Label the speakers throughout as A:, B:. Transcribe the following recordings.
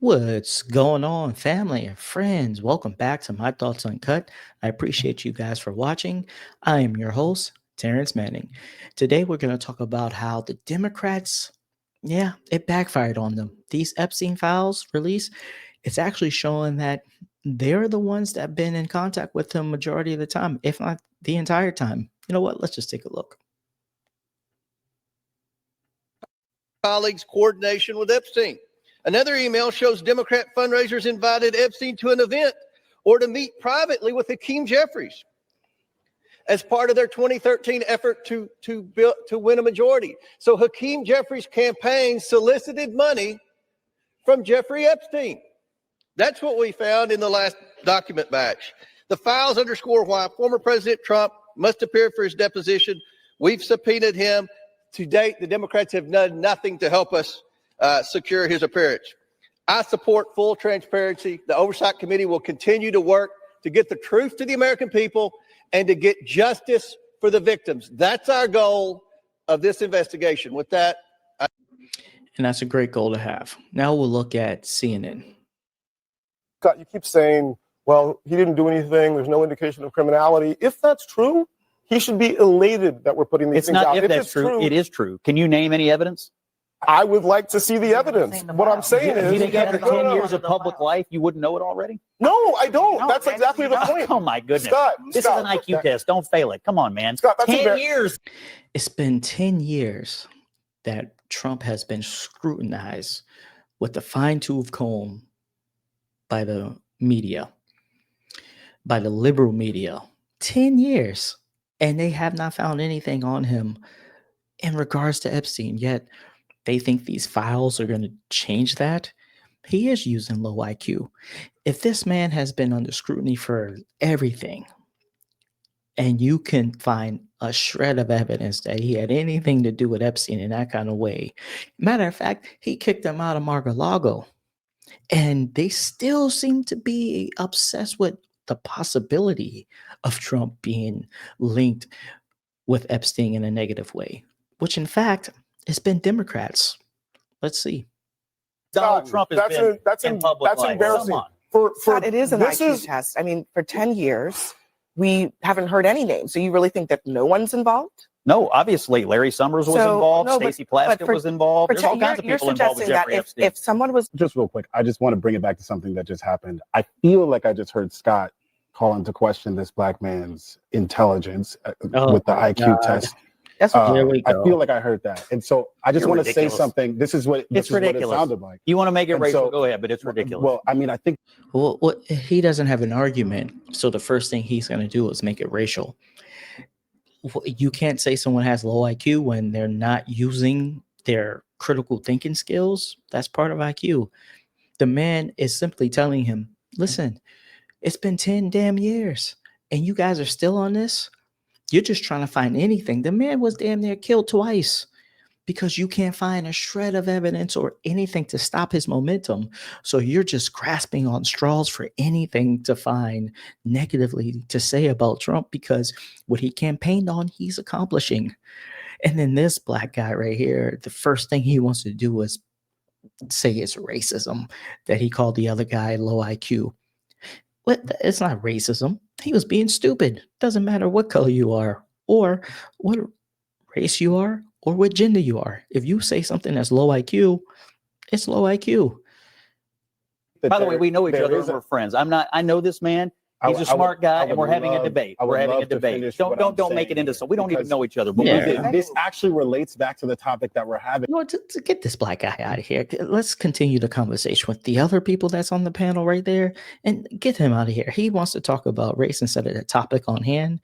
A: What's going on, family and friends? Welcome back to My Thoughts Uncut. I appreciate you guys for watching. I am your host, Terrence Manning. Today, we're going to talk about how the Democrats, it backfired on them. These Epstein files release, it's actually showing that they're the ones that have been in contact with him majority of the time, if not the entire time. You know what? Let's just take a look.
B: Colleagues' coordination with Epstein. Another email shows Democrat fundraisers invited Epstein to an event or to meet privately with Hakeem Jeffries as part of their 2013 effort to win a majority. So Hakeem Jeffries' campaign solicited money from Jeffrey Epstein. That's what we found in the last document batch. The files underscore why former President Trump must appear for his deposition. We've subpoenaed him. To date, the Democrats have done nothing to help us secure his appearance. I support full transparency. The Oversight Committee will continue to work to get the truth to the American people and to get justice for the victims. That's our goal of this investigation. With that,
A: And that's a great goal to have. Now we'll look at CNN.
C: Scott, you keep saying, well, he didn't do anything. There's no indication of criminality. If that's true, he should be elated that we're putting these things out.
D: If that's true, it is true. Can you name any evidence?
C: I would like to see the evidence. What I'm saying is,
D: you think after 10 years of public life, you wouldn't know it already?
C: No, I don't. That's exactly the point.
D: Oh, my goodness.
C: Scott,
D: this is an IQ test. Don't fail it. Come on, man.
C: Scott, that's
D: 10 years.
A: It's been 10 years that Trump has been scrutinized with the fine-tooth comb by the media, by the liberal media. 10 years. And they have not found anything on him in regards to Epstein. Yet they think these files are going to change that. He is using low IQ. If this man has been under scrutiny for everything, and you can find a shred of evidence that he had anything to do with Epstein in that kind of way. Matter of fact, he kicked him out of Mar-a-Lago. And they still seem to be obsessed with the possibility of Trump being linked with Epstein in a negative way, which in fact has been Democrats. Let's see.
D: Donald Trump has
C: that's embarrassing.
E: Scott, it is an IQ test. I mean, for 10 years, we haven't heard any names. So you really think that no one's involved?
D: No, obviously, Larry Summers was involved. Stacey Plaskett was involved. There's all kinds of people involved with Jeffrey Epstein.
E: If someone was...
F: Just real quick, I just want to bring it back to something that just happened. I feel like I just heard Scott call into question this black man's intelligence with the IQ test.
E: That's
A: There we
F: I
A: go.
F: feel like I heard that. And so I just want to say something. This is what
D: It's ridiculous.
F: what it sounded like.
D: You want to make it
F: And
D: racial?
F: so-
D: Go ahead, but it's ridiculous.
F: Well, I mean, I think
A: Well, he doesn't have an argument. So the first thing he's going to do is make it racial. You can't say someone has low IQ when they're not using their critical thinking skills. That's part of IQ. The man is simply telling him, listen, it's been 10 damn years and you guys are still on this. You're just trying to find anything. The man was damn near killed twice because you can't find a shred of evidence or anything to stop his momentum. So you're just grasping on straws for anything to find negatively to say about Trump, because what he campaigned on, he's accomplishing. And then this black guy right here, the first thing he wants to do is say it's racism that he called the other guy low IQ. What? It's not racism. He was being stupid. Doesn't matter what color you are or what race you are or what gender you are. If you say something that's low IQ, it's low IQ.
D: By the way, we know each other and we're friends. I know this man. He's a smart guy, and we're having a debate. We're having a debate. Don't make it into so we don't even know each other. But
F: this actually relates back to the topic that we're having.
A: You know, to get this black guy out of here, let's continue the conversation with the other people that's on the panel right there and get him out of here. He wants to talk about race instead of the topic on hand.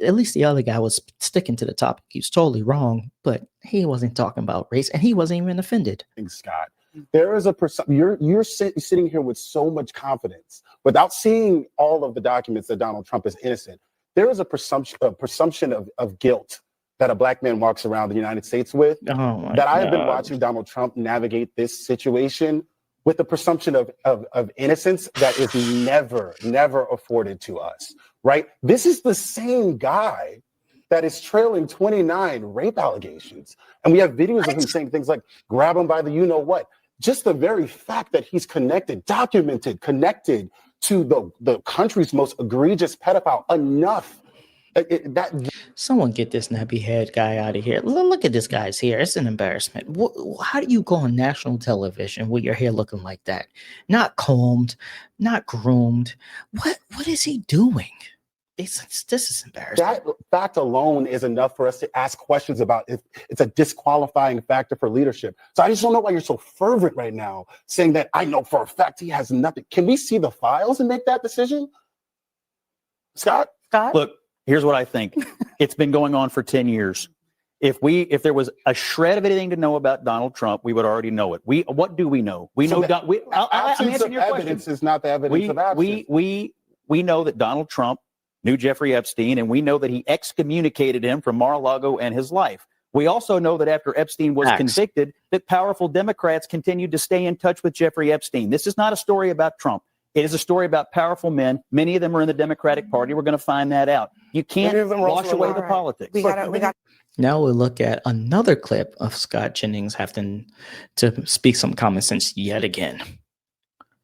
A: At least the other guy was sticking to the topic. He was totally wrong, but he wasn't talking about race and he wasn't even offended.
F: Scott, there is you're sitting here with so much confidence without seeing all of the documents that Donald Trump is innocent. There is a presumption of guilt that a black man walks around the United States with. I have been watching Donald Trump navigate this situation with the presumption of innocence that is never afforded to us, right? This is the same guy that is trailing 29 rape allegations. And we have videos of him saying things like, grab him by the you-know-what. just the very fact that he's documented, connected to the country's most egregious pedophile, enough.
A: Someone get this nappy head guy out of here. Look at this guy's hair. It's an embarrassment. How do you go on national television with your hair looking like that? Not combed, not groomed. What is he doing? This is embarrassing.
F: That fact alone is enough for us to ask questions about if it's a disqualifying factor for leadership. So I just don't know why you're so fervent right now, saying that I know for a fact he has nothing. Can we see the files and make that decision? Scott?
D: Look, here's what I think. It's been going on for 10 years. If there was a shred of anything to know about Donald Trump, we would already know it. What do we know? We know
F: absence of evidence is not the evidence of absence.
D: We know that Donald Trump knew Jeffrey Epstein, and we know that he excommunicated him from Mar-a-Lago and his life. We also know that after Epstein was convicted, that powerful Democrats continued to stay in touch with Jeffrey Epstein. This is not a story about Trump. It is a story about powerful men. Many of them are in the Democratic Party. We're going to find that out. You can't wash away the politics.
A: Now we'll look at another clip of Scott Jennings having to speak some common sense yet again.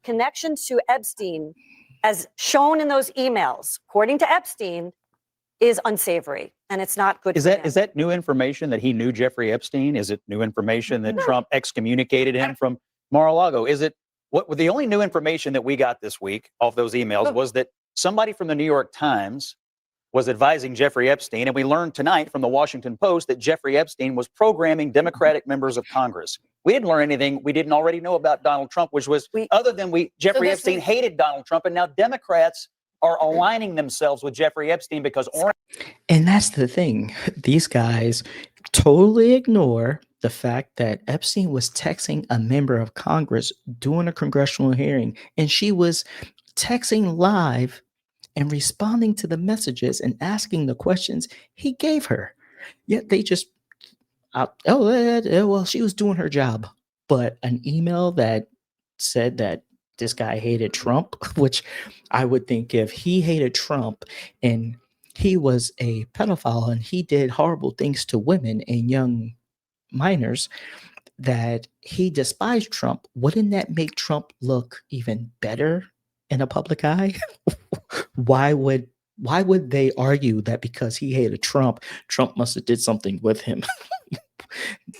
G: Connections to Epstein, as shown in those emails, according to Epstein, is unsavory, and it's not good.
D: Is that new information that he knew Jeffrey Epstein? Is it new information that Trump excommunicated him from Mar-a-Lago? Is it the only new information that we got this week off those emails was that somebody from the New York Times was advising Jeffrey Epstein, and we learned tonight from the Washington Post that Jeffrey Epstein was programming Democratic members of Congress. We didn't learn anything we didn't already know about Donald Trump, which was Jeffrey Epstein hated Donald Trump, and now Democrats are aligning themselves with Jeffrey Epstein because
A: And that's the thing. These guys totally ignore the fact that Epstein was texting a member of Congress during a congressional hearing, and she was texting live and responding to the messages and asking the questions he gave her. Yet they just, well, she was doing her job. But an email that said that this guy hated Trump, which I would think if he hated Trump and he was a pedophile and he did horrible things to women and young minors, that he despised Trump, wouldn't that make Trump look even better in a public eye? Why would they argue that because he hated Trump, Trump must have did something with him?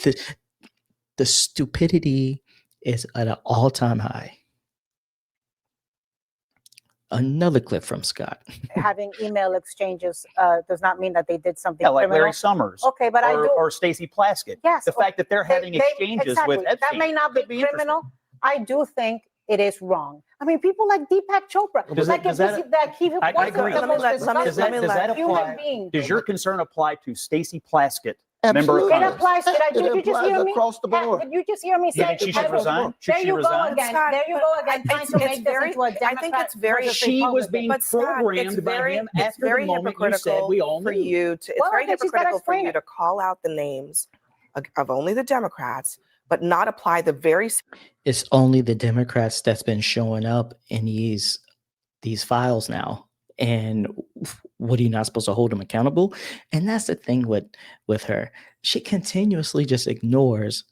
A: The stupidity is at an all-time high. Another clip from Scott.
H: Having email exchanges does not mean that they did something
D: like
H: criminal.
D: Larry Summers.
H: Okay, but
D: or Stacey Plaskett.
H: Yes.
D: The fact that they're having exchanges with Epstein.
H: That may not be criminal. I do think it is wrong. I mean, people like Deepak Chopra.
D: Does that apply? Does your concern apply to Stacey Plaskett?
H: Absolutely. It applies to that. Did you just hear me?
C: Across the board.
H: Did you just hear me say
D: she should resign?
H: There you go again. There you go again. Trying to make this into a Democrat.
E: I think it's very.
D: She was being programmed by him after the moment you said we all knew.
E: It's very hypocritical for you to call out the names of only the Democrats, but not apply the very.
A: It's only the Democrats that's been showing up in these files now. And what are you not supposed to hold them accountable? And that's the thing with her. She continuously just ignores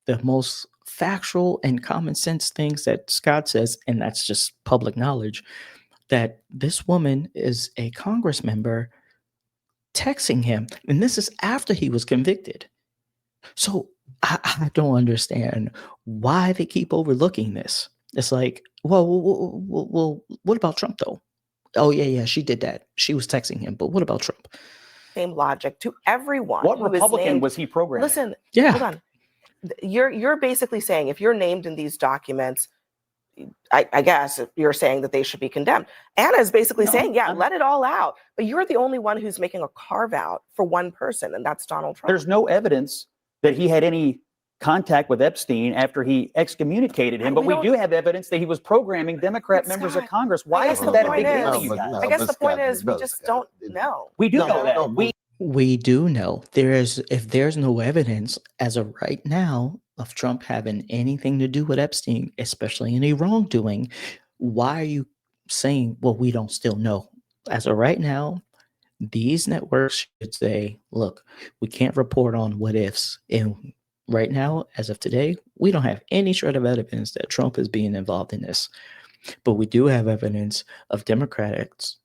A: the most factual and common sense things that Scott says, and that's just public knowledge, that this woman is a Congress member texting him. And this is after he was convicted. So I don't understand why they keep overlooking this. It's like, well, what about Trump, though? Oh, yeah, she did that. She was texting him. But what about Trump?
E: Same logic to everyone.
D: What Republican was he programming?
E: Listen,
A: hold
E: on. You're basically saying if you're named in these documents, I guess you're saying that they should be condemned. Anna is basically saying, let it all out. But you're the only one who's making a carve out for one person, and that's Donald Trump.
D: There's no evidence that he had any contact with Epstein after he excommunicated him, but we do have evidence that he was programming Democrat members of Congress. Why isn't that a big deal to you guys?
E: I guess the point is we just don't know.
D: We do know that.
A: We do know if there's no evidence as of right now of Trump having anything to do with Epstein, especially any wrongdoing, why are you saying, well, we don't still know? As of right now, these networks should say, look, we can't report on what ifs, and right now, as of today, we don't have any shred of evidence that Trump is being involved in this. But we do have evidence of Democrats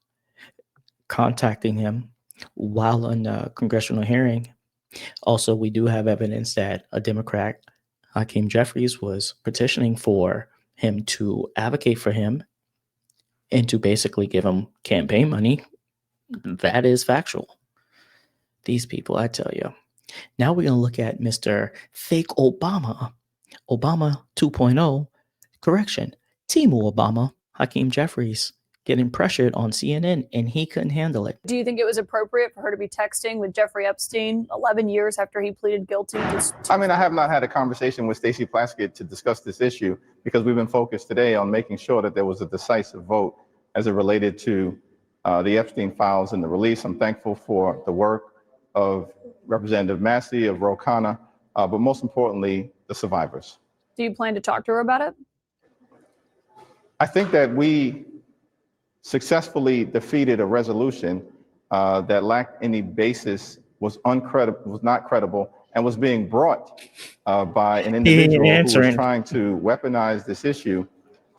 A: contacting him while in a congressional hearing. Also, we do have evidence that a Democrat, Hakeem Jeffries, was petitioning for him to advocate for him and to basically give him campaign money. That is factual. These people, I tell you. Now we're going to look at Mr. Fake Obama, Obama 2.0, correction, Timu Obama, Hakeem Jeffries, getting pressured on CNN, and he couldn't handle it.
I: Do you think it was appropriate for her to be texting with Jeffrey Epstein 11 years after he pleaded guilty?
J: I mean, I have not had a conversation with Stacey Plaskett to discuss this issue because we've been focused today on making sure that there was a decisive vote as it related to the Epstein files and the release. I'm thankful for the work of Representative Massey, of Ro Khanna, but most importantly, the survivors.
I: Do you plan to talk to her about it?
J: I think that we successfully defeated a resolution that lacked any basis, was not credible, and was being brought by an individual who was trying to weaponize this issue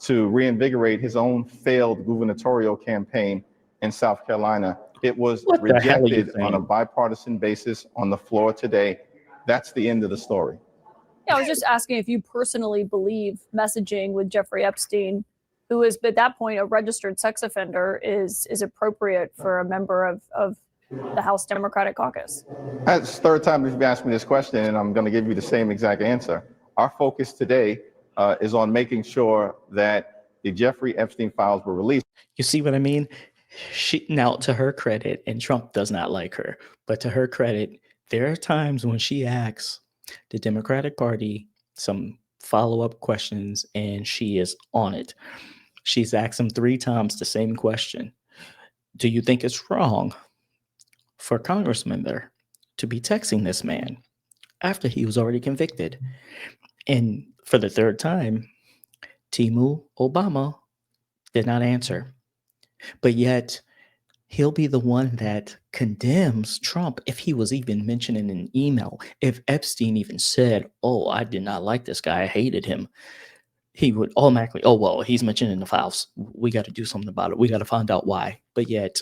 J: to reinvigorate his own failed gubernatorial campaign in South Carolina. It was rejected on a bipartisan basis on the floor today. That's the end of the story.
I: Yeah, I was just asking if you personally believe messaging with Jeffrey Epstein, who is at that point a registered sex offender, is appropriate for a member of the House Democratic Caucus.
J: That's the third time you've asked me this question, and I'm going to give you the same exact answer. Our focus today is on making sure that the Jeffrey Epstein files were released.
A: You see what I mean? Now, to her credit, and Trump does not like her, but to her credit, there are times when she asks the Democratic Party some follow-up questions, and she is on it. She's asked them 3 times the same question. Do you think it's wrong for a congressman there to be texting this man after he was already convicted? And for the 3rd time, Timu Obama did not answer. But yet, he'll be the one that condemns Trump if he was even mentioned in an email. If Epstein even said, oh, I did not like this guy, I hated him, he would automatically, oh, well, he's mentioned in the files. We got to do something about it. We got to find out why. But yet,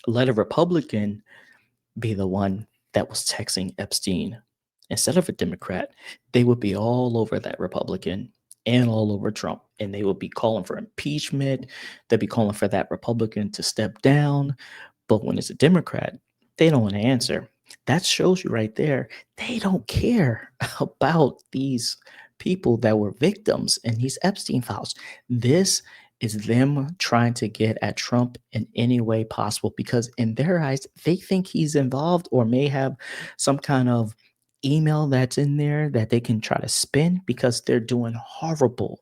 A: let a Republican be the one that was texting Epstein instead of a Democrat. They would be all over that Republican and all over Trump, and they would be calling for impeachment. They'd be calling for that Republican to step down. But when it's a Democrat, they don't want to answer. That shows you right there, they don't care about these people that were victims in these Epstein files. This is them trying to get at Trump in any way possible, because in their eyes, they think he's involved or may have some kind of email that's in there that they can try to spin because they're doing horrible.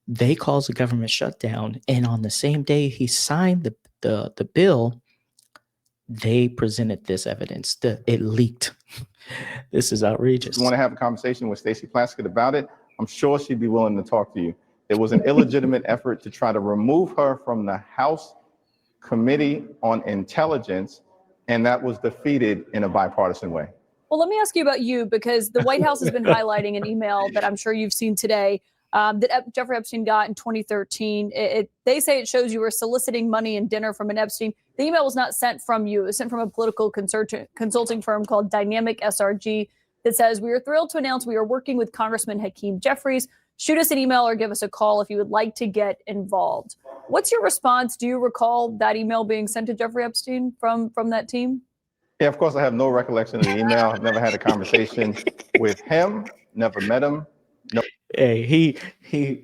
A: They caused a government shutdown, and on the same day he signed the bill, they presented this evidence that it leaked. This is outrageous.
J: If you want to have a conversation with Stacey Plaskett about it, I'm sure she'd be willing to talk to you. It was an illegitimate effort to try to remove her from the House Committee on Intelligence, and that was defeated in a bipartisan way.
I: Well, let me ask you about you, because the White House has been highlighting an email that I'm sure you've seen today that Jeffrey Epstein got in 2013. They say it shows you were soliciting money and dinner from an Epstein. The email was not sent from you. It was sent from a political consulting firm called Dynamic SRG that says, we are thrilled to announce we are working with Congressman Hakeem Jeffries. Shoot us an email or give us a call if you would like to get involved. What's your response? Do you recall that email being sent to Jeffrey Epstein from that team?
J: Yeah, of course, I have no recollection of the email. I've never had a conversation with him, never met him. No.
A: Hey,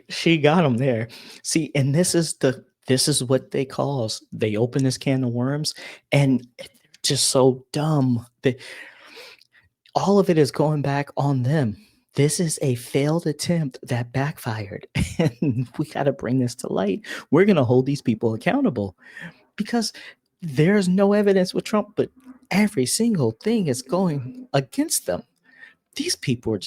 A: she got him there. See, and this is what they cause. They open this can of worms, and just so dumb that all of it is going back on them. This is a failed attempt that backfired, and we got to bring this to light. We're going to hold these people accountable because there's no evidence with Trump, but every single thing is going against them. These people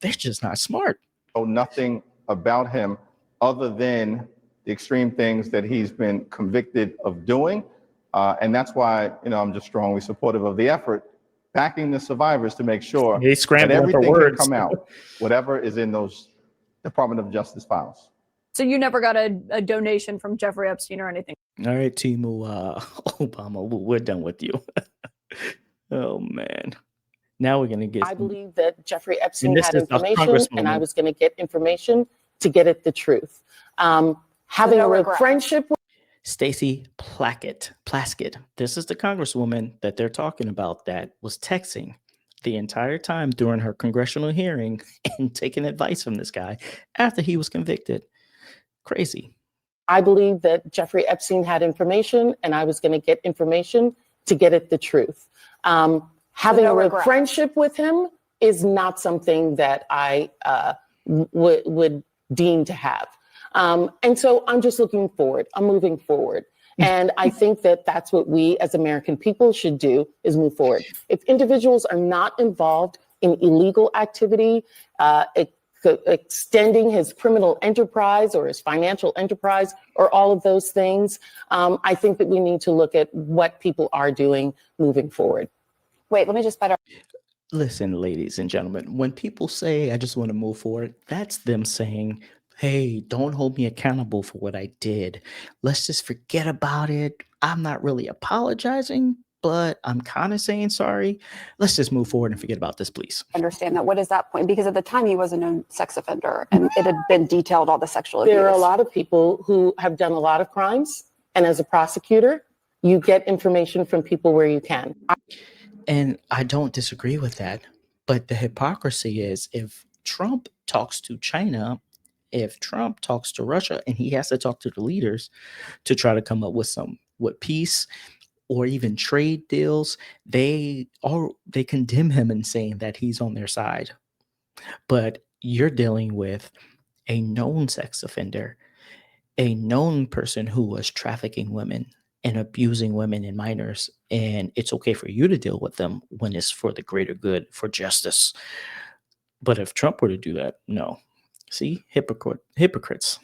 A: they're just not smart.
J: Know nothing about him other than the extreme things that he's been convicted of doing. And that's why, I'm just strongly supportive of the effort backing the survivors to make sure
A: He's
J: that
A: scrambling for
J: everything can
A: words.
J: come out, whatever is in those Department of Justice files.
I: So you never got a donation from Jeffrey Epstein or anything?
A: All right, Timu Obama, we're done with you. Oh man, now we're gonna get.
E: I believe that Jeffrey Epstein
A: this
E: had
A: is a
E: information, and I
A: congresswoman.
E: was going to get information to get at the truth. Having
G: no
E: a
G: regrets.
E: friendship with
A: Stacey Plaskett. This is the congresswoman that they're talking about that was texting the entire time during her congressional hearing and taking advice from this guy after he was convicted. Crazy.
E: I believe that Jeffrey Epstein had information, and I was going to get information to get at the truth. Having
G: no
E: a
G: regrets.
E: friendship with him is not something that I would deem to have. And so I'm just looking forward. I'm moving forward. And I think that that's what we as American people should do, is move forward. If individuals are not involved in illegal activity, extending his criminal enterprise or his financial enterprise or all of those things, I think that we need to look at what people are doing moving forward.
G: Wait, let me just better.
A: Listen, ladies and gentlemen, when people say, I just want to move forward, that's them saying, hey, don't hold me accountable for what I did. Let's just forget about it. I'm not really apologizing, but I'm kind of saying sorry. Let's just move forward and forget about this, please.
K: Understand that. What is that point? Because at the time he was a known sex offender and it had been detailed all the sexual abuse.
E: There are a lot of people who have done a lot of crimes. And as a prosecutor, you get information from people where you can.
A: And I don't disagree with that. But the hypocrisy is, if Trump talks to China, if Trump talks to Russia, and he has to talk to the leaders to try to come up with peace or even trade deals, they condemn him and saying that he's on their side. But you're dealing with a known sex offender, a known person who was trafficking women and abusing women and minors, and it's okay for you to deal with them when it's for the greater good, for justice. But if Trump were to do that, no. See, hypocrites.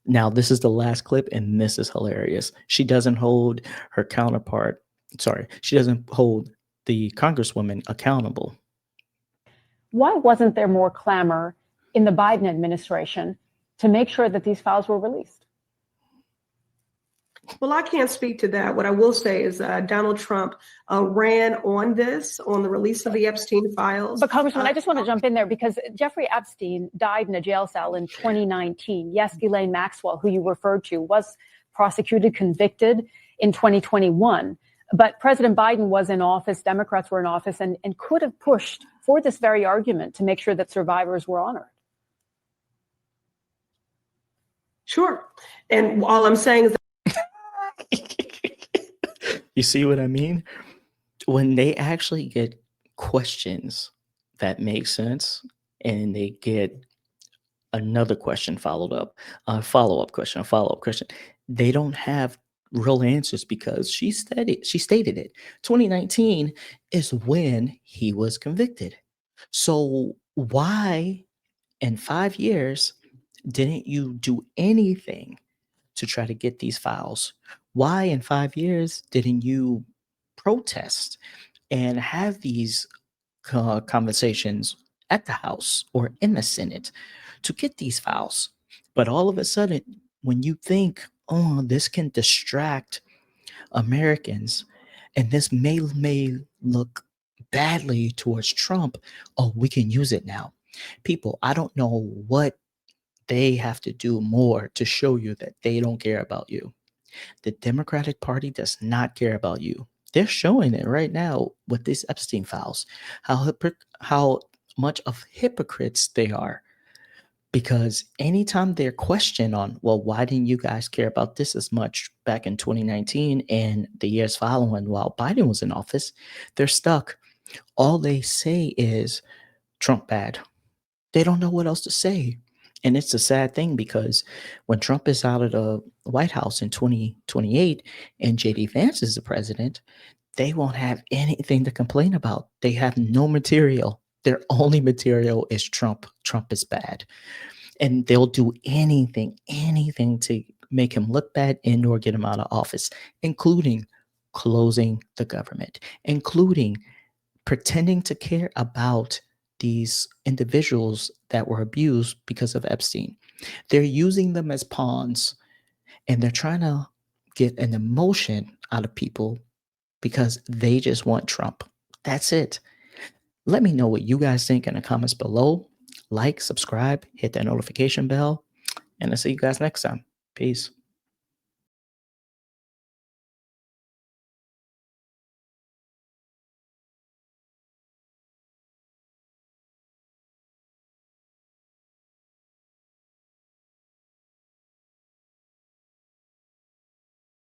A: Now, this is the last clip, and this is hilarious. She doesn't hold her counterpart. Sorry, she doesn't hold the congresswoman accountable.
H: Why wasn't there more clamor in the Biden administration to make sure that these files were released?
L: Well, I can't speak to that. What I will say is Donald Trump ran on the release of the Epstein files.
H: But Congressman, I just want to jump in there because Jeffrey Epstein died in a jail cell in 2019. Yes, Ghislaine Maxwell, who you referred to, was prosecuted, convicted in 2021. But President Biden was in office, Democrats were in office, and could have pushed for this very argument to make sure that survivors were honored.
L: Sure. And all I'm saying is that
A: You see what I mean? When they actually get questions that make sense and they get another question followed up, a follow-up question, they don't have real answers because she stated it. 2019 is when he was convicted. So why in 5 years didn't you do anything to try to get these files? Why in 5 years didn't you protest and have these conversations at the House or in the Senate to get these files? But all of a sudden, when you think, oh, this can distract Americans and this may look badly towards Trump, oh, we can use it now. People, I don't know what they have to do more to show you that they don't care about you. The Democratic Party does not care about you. They're showing it right now with these Epstein files, how much of hypocrites they are. Because anytime they're questioned on, well, why didn't you guys care about this as much back in 2019 and the years following while Biden was in office, they're stuck. All they say is Trump bad. They don't know what else to say. And it's a sad thing because when Trump is out of the White House in 2028 and JD Vance is the president, they won't have anything to complain about. They have no material. Their only material is Trump. Trump is bad. And they'll do anything to make him look bad and or get him out of office, including closing the government, including pretending to care about these individuals that were abused because of Epstein. They're using them as pawns, and they're trying to get an emotion out of people because they just want Trump. That's it. Let me know what you guys think in the comments below. Like, subscribe, hit that notification bell, and I'll see you guys next time. Peace.